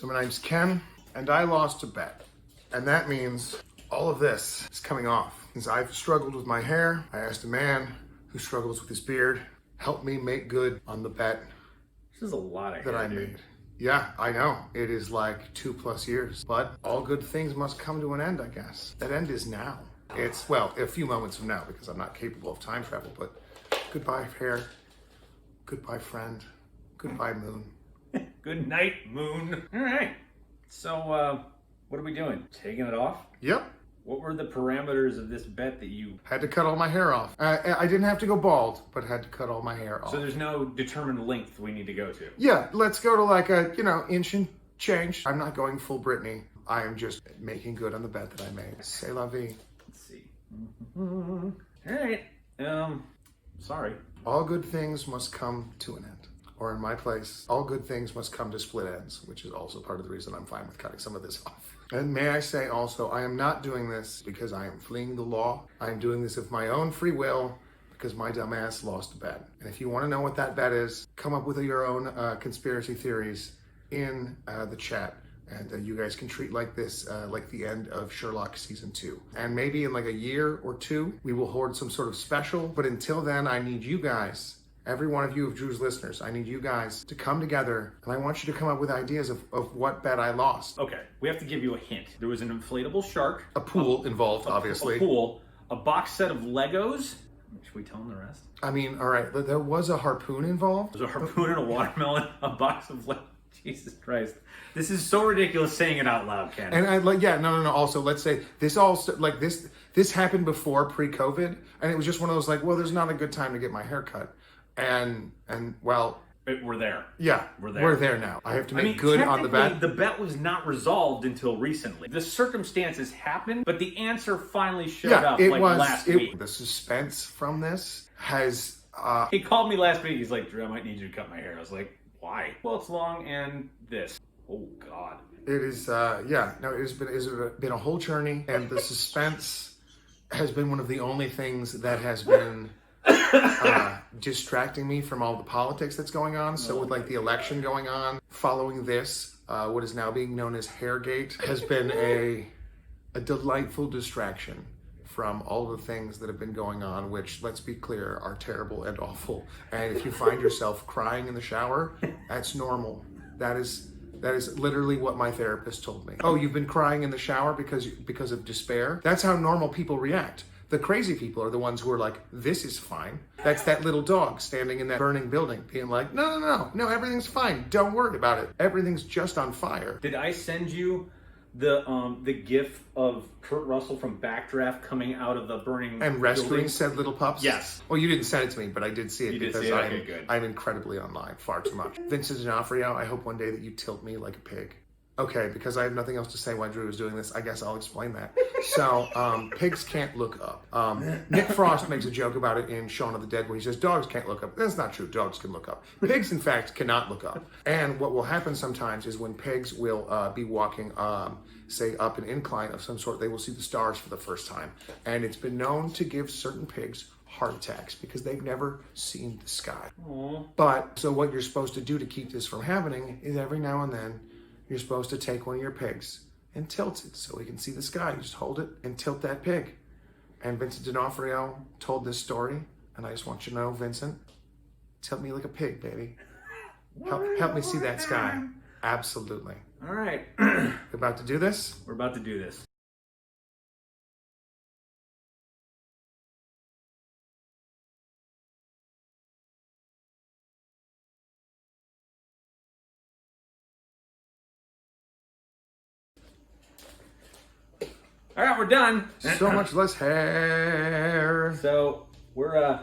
So my name's Ken, and I lost a bet. And that means all of this is coming off. Since I've struggled with my hair, I asked a man who struggles with his beard, help me make good on the bet This is a lot of that hair, I dude. made. Yeah, I know. It is like 2+ years. But all good things must come to an end, I guess. That end is now. It's, well, a few moments from now because I'm not capable of time travel, but goodbye, hair. Goodbye, friend. Goodbye, moon. Good night, moon. All right. So, what are we doing? Taking it off? Yep. What were the parameters of this bet that you... Had to cut all my hair off. I didn't have to go bald, but had to cut all my hair off. So there's no determined length we need to go to? Yeah, let's go to like a, inch and change. I'm not going full Britney. I am just making good on the bet that I made. C'est la vie. Let's see. All right. Sorry. All good things must come to an end. Or in my place, all good things must come to split ends, which is also part of the reason I'm fine with cutting some of this off. And may I say also, I am not doing this because I am fleeing the law. I am doing this of my own free will because my dumbass lost a bet. And if you want to know what that bet is, come up with your own conspiracy theories in the chat. And you guys can treat like this, like the end of Sherlock season 2. And maybe in like a year or two, we will hoard some sort of special. But until then, I need you guys, every one of you of Drew's listeners, I need you guys to come together. And I want you to come up with ideas of what bet I lost. Okay, we have to give you a hint. There was an inflatable shark. A pool involved, obviously. A pool. A box set of Legos. Should we tell them the rest? I mean, all right, there was a harpoon involved. There's a harpoon and a watermelon, a box of Legos. Jesus Christ. This is so ridiculous saying it out loud, Ken. And I like, yeah, no. Also, let's say this all like this happened before pre-COVID, and it was just one of those like, well, there's not a good time to get my hair cut, and well, We're there. yeah, We're there. now. I have to make good on the bet. The bet was not resolved until recently. The circumstances happened, but the answer finally showed up last week. The suspense from this has. He called me last week. He's like, Drew, I might need you to cut my hair. I was like, why? Well, it's long and this. Oh, God. It is, yeah. No, it's been a whole journey, and the suspense has been one of the only things that has been distracting me from all the politics that's going on. So with like the election going on, following this, what is now being known as Hairgate has been a delightful distraction from all the things that have been going on, which, let's be clear, are terrible and awful. And if you find yourself crying in the shower, that's normal. That is literally what my therapist told me. Oh, you've been crying in the shower because of despair? That's how normal people react. The crazy people are the ones who are like, this is fine. That's that little dog standing in that burning building being like, no, everything's fine. Don't worry about it. Everything's just on fire. Did I send you the gif of Kurt Russell from Backdraft coming out of the burning and rescuing building? said little pups? Yes. Well, you didn't send it to me, but I did see it. You did because see it? Okay, good. I'm incredibly online, far too much. Vincent D'Onofrio, I hope one day that you tilt me like a pig. Okay, because I have nothing else to say while Drew is doing this, I guess I'll explain that. So, pigs can't look up. Nick Frost makes a joke about it in Shaun of the Dead where he says dogs can't look up. That's not true. Dogs can look up. Pigs, in fact, cannot look up. And what will happen sometimes is when pigs will be walking, say, up an incline of some sort, they will see the stars for the first time. And it's been known to give certain pigs heart attacks because they've never seen the sky. Aww. But, so what you're supposed to do to keep this from happening is every now and then, you're supposed to take one of your pigs and tilt it so we can see the sky. You just hold it and tilt that pig. And Vincent D'Onofrio told this story, and I just want you to know, Vincent, tilt me like a pig, baby. Help me see that sky. Absolutely. All right. We're about to do this? We're about to do this. All right, we're done. So much less hair. So we're,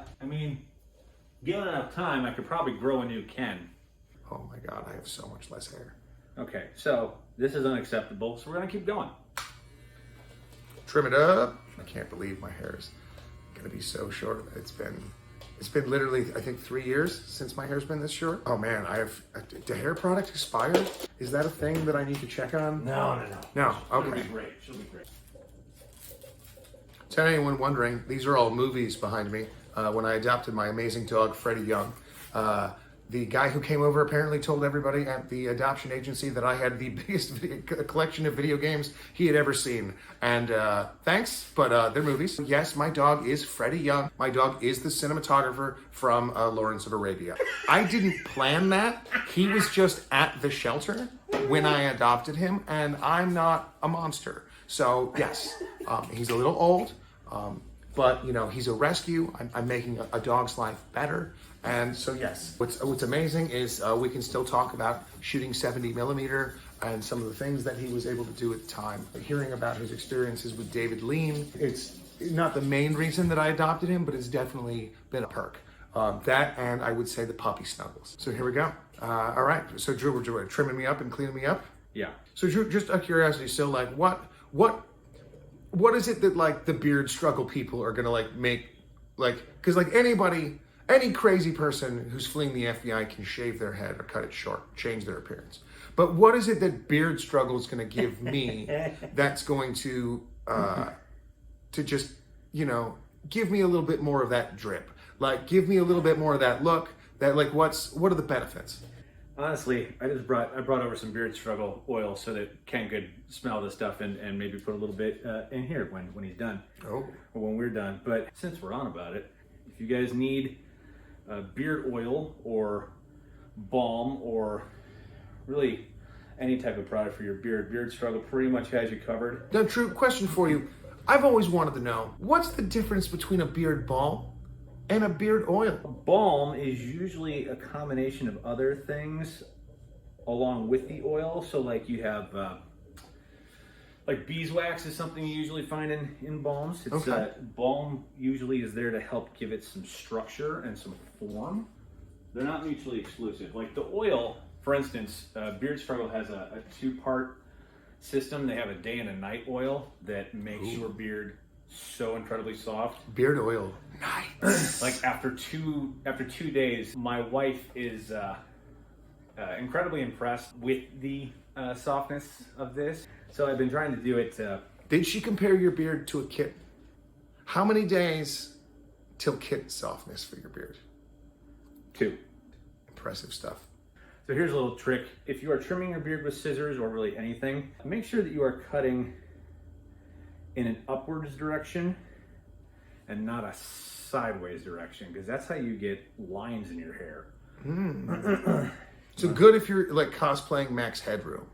given enough time, I could probably grow a new Ken. Oh my God, I have so much less hair. Okay, so this is unacceptable, so we're gonna keep going. Trim it up. I can't believe my hair is gonna be so short. It's been literally, I think, 3 years since my hair's been this short. Oh man, the hair product expired? Is that a thing that I need to check on? No. No, She'll okay. be great. She'll be great. To anyone wondering, these are all movies behind me. When I adopted my amazing dog, Freddie Young, The guy who came over apparently told everybody at the adoption agency that I had the biggest collection of video games he had ever seen. And thanks, but they're movies. Yes, my dog is Freddie Young. My dog is the cinematographer from Lawrence of Arabia. I didn't plan that. He was just at the shelter when I adopted him, and I'm not a monster. So yes, he's a little old, but you know, he's a rescue. I'm making a dog's life better. And so yes, what's amazing is we can still talk about shooting 70 millimeter and some of the things that he was able to do at the time. Hearing about his experiences with David Lean, it's not the main reason that I adopted him, but it's definitely been a perk. That, and I would say the puppy snuggles. So here we go. All right, so Drew, we're trimming me up and cleaning me up. Yeah. So Drew, just out of curiosity, so like what is it that like the beard struggle people are gonna like make, like, because like any crazy person who's fleeing the FBI can shave their head or cut it short, change their appearance. But what is it that beard struggle is going to give me that's going to just, you know, give me a little bit more of that drip? Like, give me a little bit more of that look. That like, what are the benefits? Honestly, I brought over some beard struggle oil so that Ken could smell this stuff and maybe put a little bit in here when he's done. Oh. Or when we're done. But since we're on about it, if you guys need beard oil or balm or really any type of product for your beard struggle pretty much has you covered. Now, Drew, question for you. I've always wanted to know, what's the difference between a beard balm and a beard oil? Balm is usually a combination of other things along with the oil. So like you have like beeswax is something you usually find in balms. It's okay. Balm usually is there to help give it some structure and some form. They're not mutually exclusive. Like the oil, for instance, Beard Struggle has a two-part system. They have a day and a night oil that makes your beard so incredibly soft. Beard oil, nice. Like after two days, my wife is incredibly impressed with the softness of this. So I've been trying to do it. Did she compare your beard to a kitten? How many days till kitten softness for your beard? 2. Impressive stuff. So here's a little trick. If you are trimming your beard with scissors or really anything, make sure that you are cutting in an upwards direction and not a sideways direction, because that's how you get lines in your hair. So good if you're like cosplaying Max Headroom.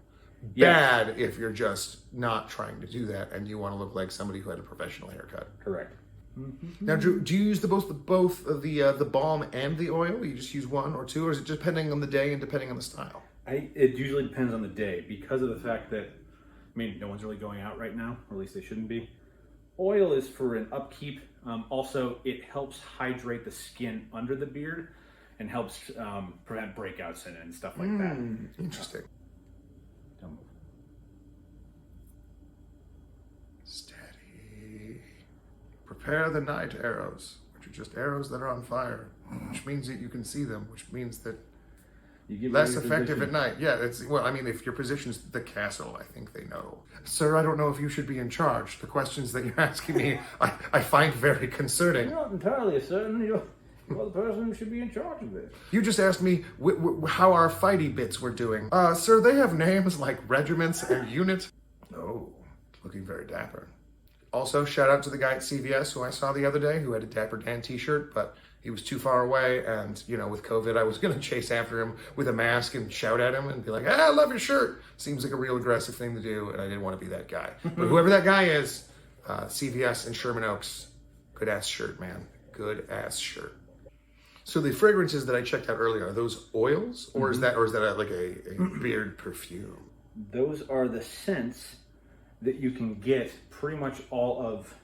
Bad if you're just not trying to do that and you want to look like somebody who had a professional haircut. Correct. Now, Drew, do you use both of the balm and the oil? You just use one or two, or is it just depending on the day and depending on the style? It usually depends on the day, because of the fact that, I mean, no one's really going out right now, or at least they shouldn't be. Oil is for an upkeep. Also, it helps hydrate the skin under the beard and helps prevent breakouts and stuff like that. Interesting. Don't move. Steady. Prepare the night arrows, which are just arrows that are on fire, which means that you can see them, which means that You get less ready effective position. at night. Yeah, well, I mean, if your position's the castle, I think they know. Sir, I don't know if you should be in charge. The questions that you're asking me, I find very concerning. You're not entirely certain you're the person who should be in charge of this. You just asked me how our fighty bits were doing. Sir, they have names like regiments and units. Oh, looking very dapper. Also, shout out to the guy at CVS who I saw the other day who had a Dapper Dan t-shirt, but he was too far away, and, you know, with COVID, I was going to chase after him with a mask and shout at him and be like, I love your shirt. Seems like a real aggressive thing to do, and I didn't want to be that guy. But whoever that guy is, CVS in Sherman Oaks, good-ass shirt, man. Good-ass shirt. So the fragrances that I checked out earlier, are those oils, or is that like a beard perfume? Those are the scents that you can get pretty much all of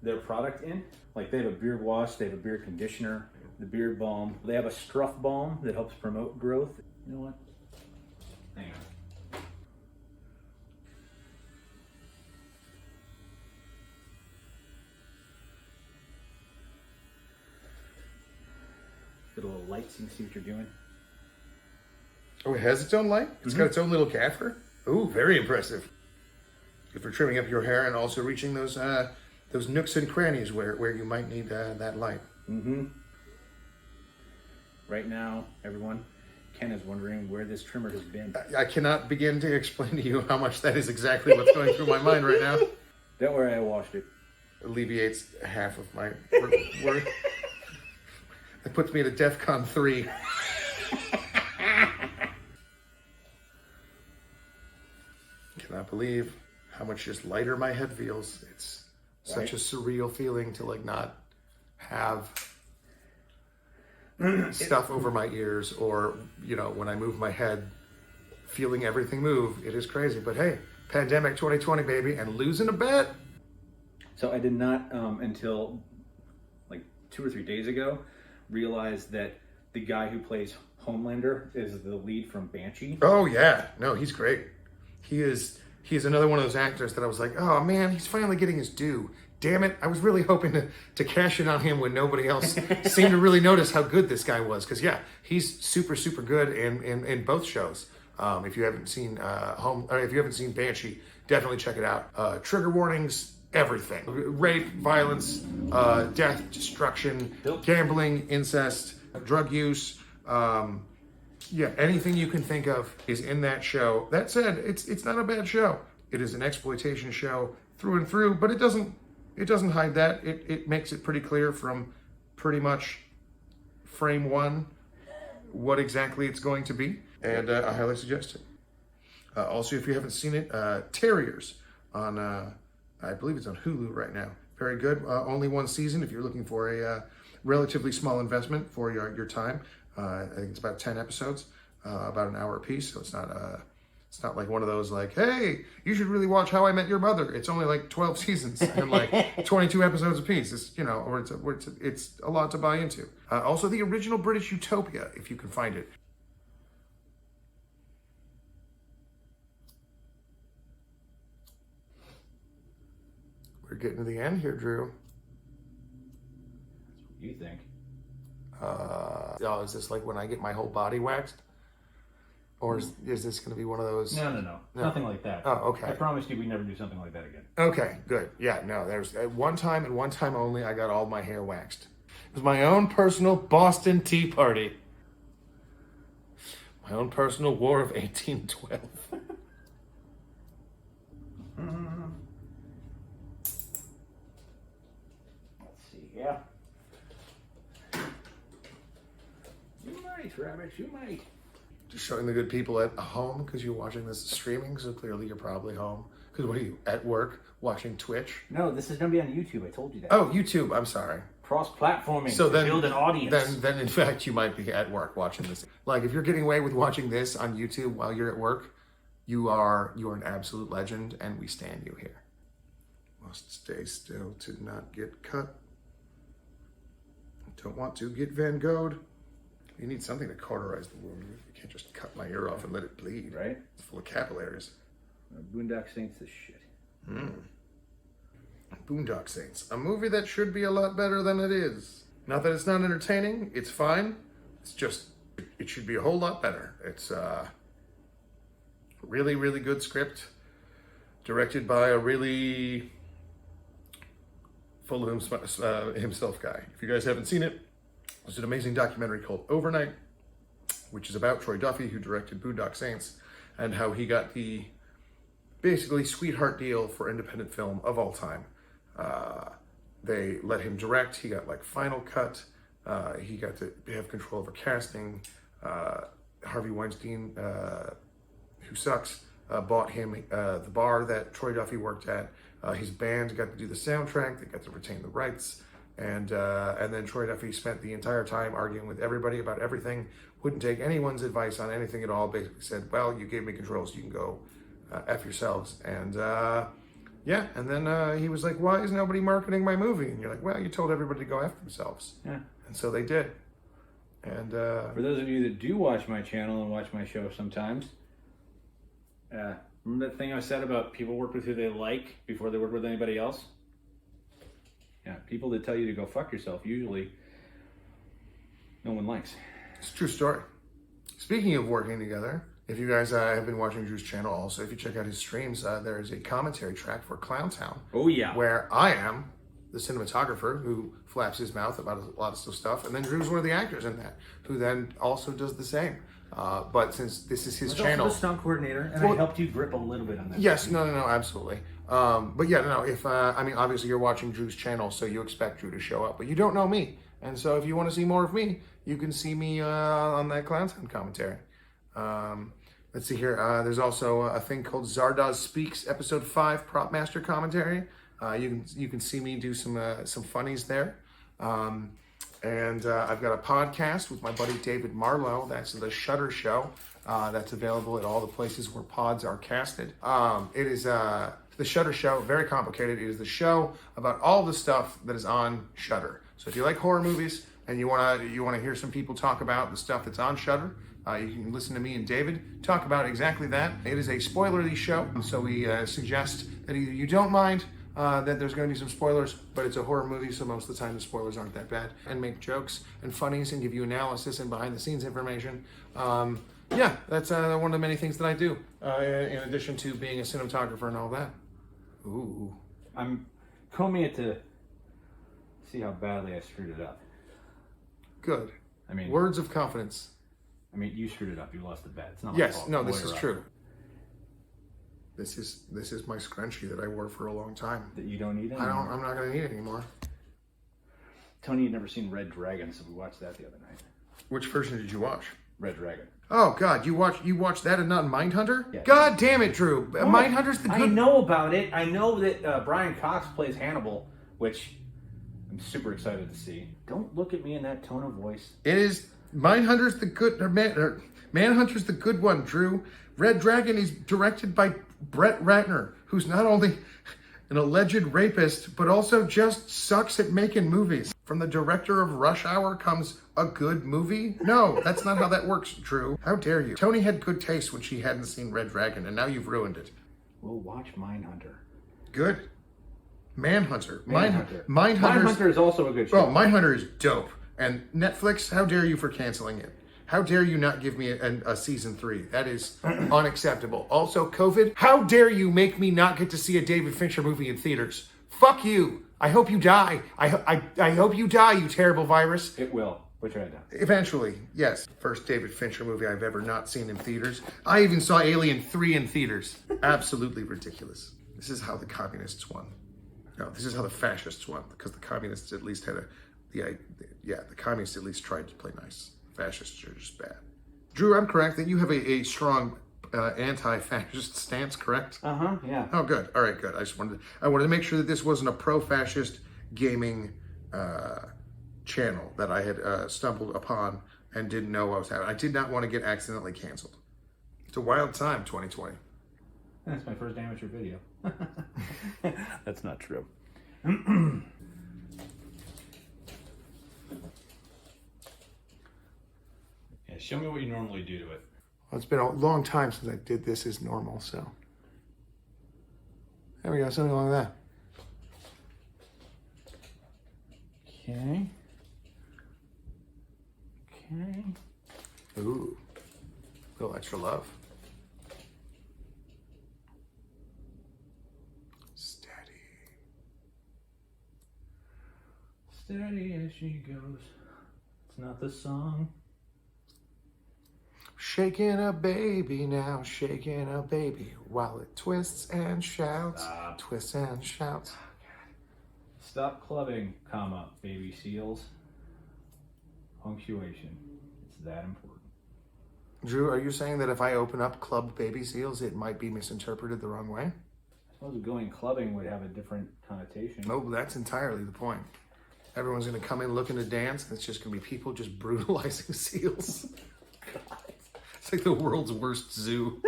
their product in. Like they have a beard wash, they have a beard conditioner, the beard balm. They have a scruff balm that helps promote growth. You know what? Hang on. Get a little light so you can see what you're doing. Oh, it has its own light? It's got its own little gaffer? Ooh, very impressive. If you're trimming up your hair and also reaching those nooks and crannies where you might need that light. right now, everyone, Ken is wondering where this trimmer has been. I cannot begin to explain to you how much that is exactly what's going through my mind right now. Don't worry, I washed it. Alleviates half of my work. It puts me at a DEFCON 3. Cannot believe how much just lighter my head feels. It's such a surreal feeling to like not have stuff over my ears, or you know, when I move my head, feeling everything move. It is crazy, but hey, pandemic 2020, baby, and losing a bet. So I did not until like 2 or 3 days ago realize that the guy who plays Homelander is the lead from Banshee. Oh yeah, no, he's great. He's another one of those actors that I was like, oh man, he's finally getting his due. Damn it, I was really hoping to cash in on him when nobody else seemed to really notice how good this guy was. Because yeah, he's super, super good in both shows. If you haven't seen if you haven't seen Banshee, definitely check it out. Trigger warnings, everything. Rape, violence, death, destruction, gambling, incest, drug use. Yeah, anything you can think of is in that show. That said, it's not a bad show. It is an exploitation show through and through, but it doesn't hide that. It makes it pretty clear from pretty much frame one what exactly it's going to be, and I highly suggest it. Also, if you haven't seen it, Terriers on I believe it's on Hulu right now. Very good. Only one season if you're looking for a relatively small investment for your time. I think it's about 10 episodes, about an hour a piece. So it's not like one of those like, hey, you should really watch How I Met Your Mother. It's only like 12 seasons and like 22 episodes a piece. It's, you know, or it's a lot to buy into. Also, the original British Utopia, if you can find it. We're getting to the end here, Drew. That's what you think. Is this like when I get my whole body waxed? Or is this going to be one of those? No. Nothing like that. Oh, okay. I promise you we never do something like that again. Okay, good. Yeah, no, there's one time and one time only I got all my hair waxed. It was my own personal Boston Tea Party. My own personal War of 1812. Let's see, yeah. You might, Rabbit, you might. Just showing the good people at home because you're watching this streaming, so clearly you're probably home. Because what are you, at work, watching Twitch? No, this is going to be on YouTube. I told you that. Oh, YouTube, I'm sorry. Cross-platforming So to then, build an audience. Then in fact, you might be at work watching this. Like, if you're getting away with watching this on YouTube while you're at work, you are an absolute legend, and we stand you here. Must stay still to not get cut. Don't want to get Van Gogh'd. You need something to cauterize the wound. You can't just cut my ear off and let it bleed. Right? It's full of capillaries. Boondock Saints is shit. Boondock Saints, a movie that should be a lot better than it is. Not that it's not entertaining, it's fine. It's just, it should be a whole lot better. It's a really, really good script, directed by a really full of himself guy. If you guys haven't seen it, there's an amazing documentary called Overnight, which is about Troy Duffy, who directed Boondock Saints, and how he got the basically sweetheart deal for independent film of all time. They let him direct. He got like final cut. He got to have control over casting. Harvey Weinstein, who sucks, bought him the bar that Troy Duffy worked at. His band got to do the soundtrack. They got to retain the rights. And then Troy Duffy spent the entire time arguing with everybody about everything. Wouldn't take anyone's advice on anything at all. Basically said, well, you gave me controls. You can go F yourselves. And yeah, and then he was like, why is nobody marketing my movie? And you're like, well, you told everybody to go F themselves. Yeah. And so they did. And for those of you that do watch my channel and watch my show sometimes, remember that thing I said about people work with who they like before they work with anybody else? Yeah, people that tell you to go fuck yourself, usually no one likes. It's a true story. Speaking of working together, if you guys have been watching Drew's channel also, if you check out his streams, there is a commentary track for Clowntown. Oh, yeah. Where I am the cinematographer who flaps his mouth about a lot of stuff, and then Drew's one of the actors in that who then also does the same. But since this is his channel, also the stunt coordinator, and I helped you grip a little bit on that. yes, no, absolutely. But yeah, no, if I mean, obviously you're watching Drew's channel, so you expect Drew to show up, but you don't know me, and so if you want to see more of me, you can see me on that Clowntown commentary. Let's see here. There's also a thing called Zardoz Speaks Episode 5 Prop Master Commentary. You can see me do some funnies there. And I've got a podcast with my buddy David Marlowe. That's the Shudder Show. That's available at all the places where pods are casted. It is the Shudder Show. Very complicated. It is the show about all the stuff that is on Shudder. So if you like horror movies and you wanna hear some people talk about the stuff that's on Shudder, you can listen to me and David talk about exactly that. It is a spoilerly show, so we suggest that either you don't mind that there's going to be some spoilers, but it's a horror movie, so most of the time the spoilers aren't that bad, and make jokes and funnies and give you analysis and behind the scenes information. Yeah, that's one of the many things that I do, in addition to being a cinematographer and all that. Ooh. I'm combing it to see how badly I screwed it up. Good. I mean, words of confidence. I mean, you screwed it up. You lost the bet. It's not my Yes, fault. no, this is true. This is my scrunchie that I wore for a long time. That you don't need anymore. I'm not gonna need it anymore. Tony had never seen Red Dragon, so we watched that the other night. Which version did you watch? Red Dragon. Oh God, you watched that and not Mindhunter? Yeah. God damn it, Drew! Mindhunter's the good. I know about it. I know that Brian Cox plays Hannibal, which I'm super excited to see. Don't look at me in that tone of voice. It is Mindhunter's the good. Manhunter's the good one, Drew. Red Dragon is directed by Brett Ratner, who's not only an alleged rapist, but also just sucks at making movies. From the director of Rush Hour comes a good movie? No, that's not how that works, Drew. How dare you? Tony had good taste when she hadn't seen Red Dragon, and now you've ruined it. We'll watch Mindhunter. Good. Manhunter. Mindhunter. Mindhunter is also a good show. Oh, Mindhunter is dope. And Netflix, how dare you for canceling it? How dare you not give me a season 3? That is unacceptable. Also, COVID, how dare you make me not get to see a David Fincher movie in theaters? Fuck you. I hope you die. I hope you die, you terrible virus. It will. Which I know. Eventually, yes. First David Fincher movie I've ever not seen in theaters. I even saw Alien 3 in theaters. Absolutely ridiculous. This is how the communists won. No, this is how the fascists won, because the communists at least had the communists at least tried to play nice. Fascists are just bad. Drew, I'm correct that you have a strong anti-fascist stance, correct? Yeah. Oh, good. All right, good. I wanted to make sure that this wasn't a pro-fascist gaming channel that I had stumbled upon and didn't know what was happening. I did not want to get accidentally canceled. It's a wild time, 2020. That's my first amateur video. That's not true. Yeah, show me what you normally do to it. Well, it's been a long time since I did this as normal, so. There we go, something along that. Okay. Okay. Ooh, a little extra love. Steady. Steady as she goes. It's not the song. Shaking a baby now, shaking a baby while it twists and shouts, twists and shouts. Stop clubbing, comma, baby seals. Punctuation. It's that important. Drew, are you saying that if I open up Club Baby Seals, it might be misinterpreted the wrong way? I suppose going clubbing would have a different connotation. No, that's entirely the point. Everyone's going to come in looking to dance, and it's just going to be people just brutalizing seals. God. It's like the world's worst zoo.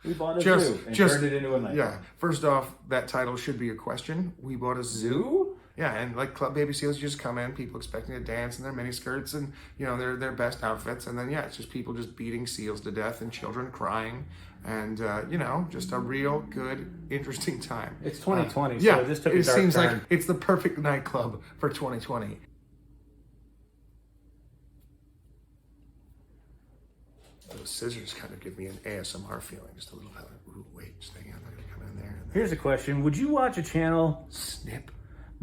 We bought a zoo and turned it into a nightclub. Yeah. First off, that title should be a question. We bought a zoo? Yeah, and like Club Baby Seals, you just come in, people expecting to dance in their mini skirts and, you know, their best outfits. And then, yeah, it's just people just beating seals to death and children crying. And, you know, just a real good, interesting time. It's 2020, yeah, so this took a dark turn. It seems like it's the perfect nightclub for 2020. Those scissors kind of give me an ASMR feeling, just a little, ooh, wait, just hang on, I'm going to come in there and Here's a question. Would you watch a channel Snip.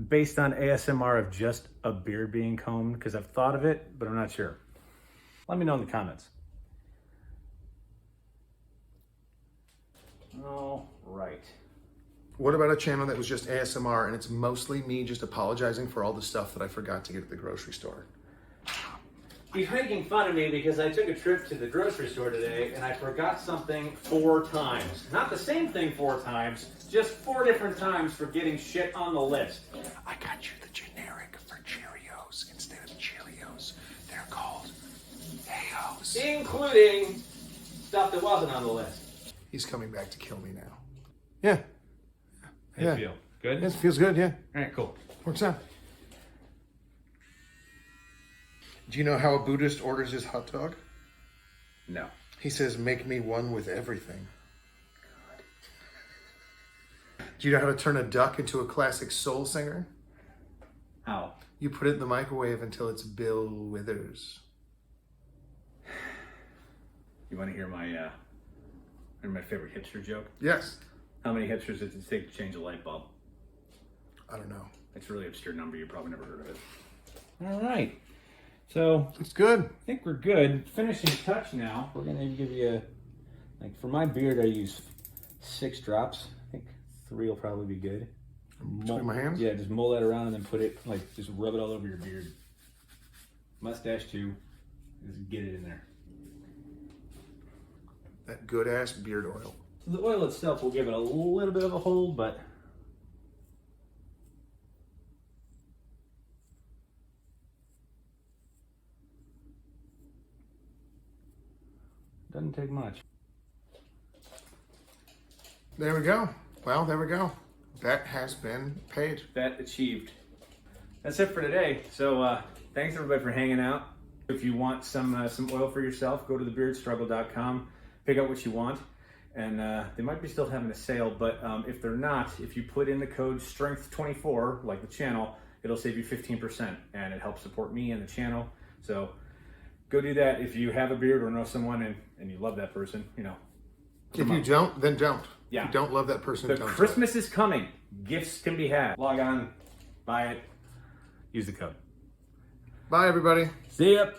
based on ASMR of just a beard being combed? Because I've thought of it, but I'm not sure. Let me know in the comments. All right. What about a channel that was just ASMR and it's mostly me just apologizing for all the stuff that I forgot to get at the grocery store? He's making fun of me because I took a trip to the grocery store today and I forgot something 4 times. Not the same thing 4 times, just 4 different times for getting shit on the list. I got you the generic for Cheerios instead of Cheerios. They're called Hayos. Including stuff that wasn't on the list. He's coming back to kill me now. Yeah. How Yeah. you feel? Good? Yes, feels good, yeah. All right, cool. Works out. Do you know how a Buddhist orders his hot dog? No. He says, make me one with everything. Do you know how to turn a duck into a classic soul singer? How? You put it in the microwave until it's Bill Withers. You want to hear my favorite hipster joke? Yes. How many hipsters does it take to change a light bulb? I don't know. It's a really obscure number. You probably never heard of it. All right. So It's good. I think we're good. Finishing touch now. We're gonna give you like for my beard I use 6 drops. I think 3 will probably be good. Between my hands? Yeah, just mull that around and then put it like just rub it all over your beard. Mustache too. Just get it in there. That good ass beard oil. So the oil itself will give it a little bit of a hold, but doesn't take much. There we go. Well, there we go. That has been paid. That achieved. That's it for today. So thanks everybody for hanging out. If you want some oil for yourself, go to thebeardstruggle.com, pick out what you want. And they might be still having a sale, but if they're not, if you put in the code STRENGTH24, like the channel, it'll save you 15%, and it helps support me and the channel. So go do that if you have a beard or know someone and you love that person, you know. If you don't, then don't. Yeah. If you don't love that person, The don't. Christmas is coming. Gifts can be had. Log on, buy it, use the code. Bye, everybody. See ya.